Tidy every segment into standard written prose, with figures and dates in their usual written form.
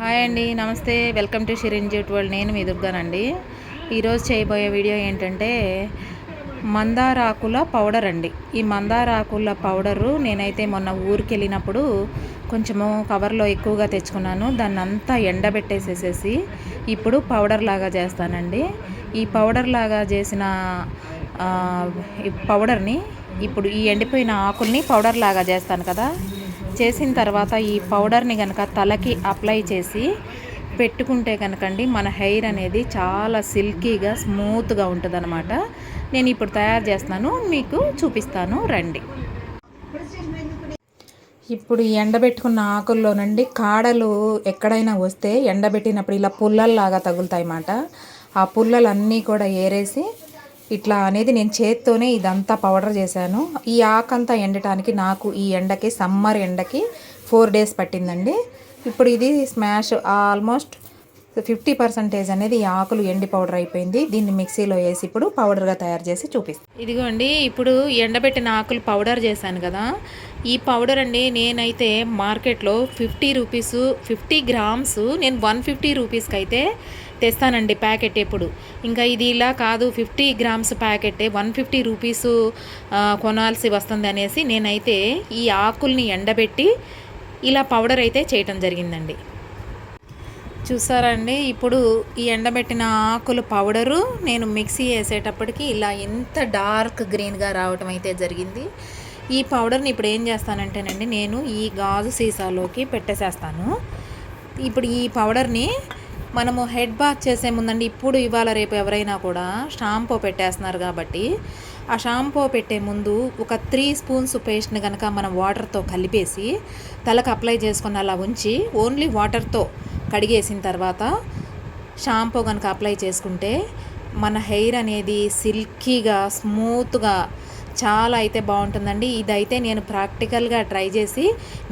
Hi అండి, నమస్తే. Welcome to Shirin jute world. నేను మీ దుర్గానండి. ఈరోజు చేయబోయే వీడియో ఏంటంటే మందార ఆకుల పౌడర్ అండి. ఈ మందార ఆకుల పౌడరు నేనైతే మొన్న ఊరికి వెళ్ళినప్పుడు కొంచెము కవర్లో ఎక్కువగా తెచ్చుకున్నాను. దాన్ని అంతా ఎండబెట్టేసేసేసి ఇప్పుడు పౌడర్ లాగా చేస్తానండి. ఈ పౌడర్ లాగా చేసిన ఈ పౌడర్ని ఇప్పుడు ఈ ఎండిపోయిన ఆకుల్ని పౌడర్ లాగా చేస్తాను కదా. చేసిన తర్వాత ఈ పౌడర్ని కనుక తలకి అప్లై చేసి పెట్టుకుంటే కనుకండి మన హెయిర్ అనేది చాలా సిల్కీగా స్మూత్గా ఉంటుంది అనమాట. నేను ఇప్పుడు తయారు చేస్తాను, మీకు చూపిస్తాను రండి. ఇప్పుడు ఎండబెట్టుకున్న ఆకుల్లోనండి కాడలు ఎక్కడైనా వస్తే ఎండబెట్టినప్పుడు ఇలా పుల్లల్లాగా తగులుతాయి అన్నమాట. ఆ పుల్లలన్నీ కూడా ఏరేసి ఇట్లా అనేది నేను చేత్తోనే ఇదంతా పౌడర్ చేశాను. ఈ ఆకంతా ఎండటానికి నాకు ఈ ఎండకి సమ్మర్ ఎండకి 4 days పట్టిందండి. ఇప్పుడు ఇది స్మాష్ ఆల్మోస్ట్ 50% అనేది ఈ ఆకులు ఎండి పౌడర్ అయిపోయింది. దీన్ని మిక్సీలో వేసి ఇప్పుడు పౌడర్గా తయారు చేసి చూపిస్తాను. ఇదిగోండి, ఇప్పుడు ఎండబెట్టిన ఆకులు పౌడర్ చేశాను కదా. ఈ పౌడర్ అండి నేనైతే మార్కెట్లో 50 రూపీస్ 50 grams నేను 150 రూపీస్కి అయితే తెస్తానండి ప్యాకెట్. ఎప్పుడు ఇంకా ఇది ఇలా కాదు, 50 grams ప్యాకెట్టే 150 రూపీస్ కొనాల్సి వస్తుంది అనేసి నేనైతే ఈ ఆకుల్ని ఎండబెట్టి ఇలా పౌడర్ అయితే చేయటం జరిగిందండి. చూసారండి, ఇప్పుడు ఈ ఎండబెట్టిన ఆకుల పౌడరు నేను మిక్సీ వేసేటప్పటికి ఇలా ఎంత డార్క్ గ్రీన్గా రావటం అయితే జరిగింది. ఈ పౌడర్ని ఇప్పుడు ఏం చేస్తానంటేనండి నేను ఈ గాజు సీసాలోకి పెట్టేసేస్తాను. ఇప్పుడు ఈ పౌడర్ని మనము హెడ్ బాత్ చేసే ముందండి, ఇప్పుడు ఇవాళ రేపు ఎవరైనా కూడా షాంపూ పెట్టేస్తున్నారు కాబట్టి ఆ షాంపూ పెట్టే ముందు ఒక 3 spoons పేస్ట్ని కనుక మనం వాటర్తో కలిపేసి తలకు అప్లై చేసుకుని అలా ఉంచి ఓన్లీ వాటర్తో కడిగేసిన తర్వాత షాంపూ కనుక అప్లై చేసుకుంటే మన హెయిర్ అనేది సిల్కీగా స్మూత్గా చాలా అయితే బాగుంటుందండి. ఇదైతే నేను ప్రాక్టికల్గా ట్రై చేసి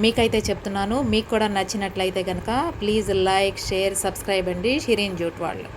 మీకైతే చెప్తున్నాను. మీకు కూడా నచ్చినట్లయితే కనుక ప్లీజ్ లైక్, షేర్, సబ్స్క్రైబ్ అండి షిరిన్ జ్యూట్ వరల్డ్.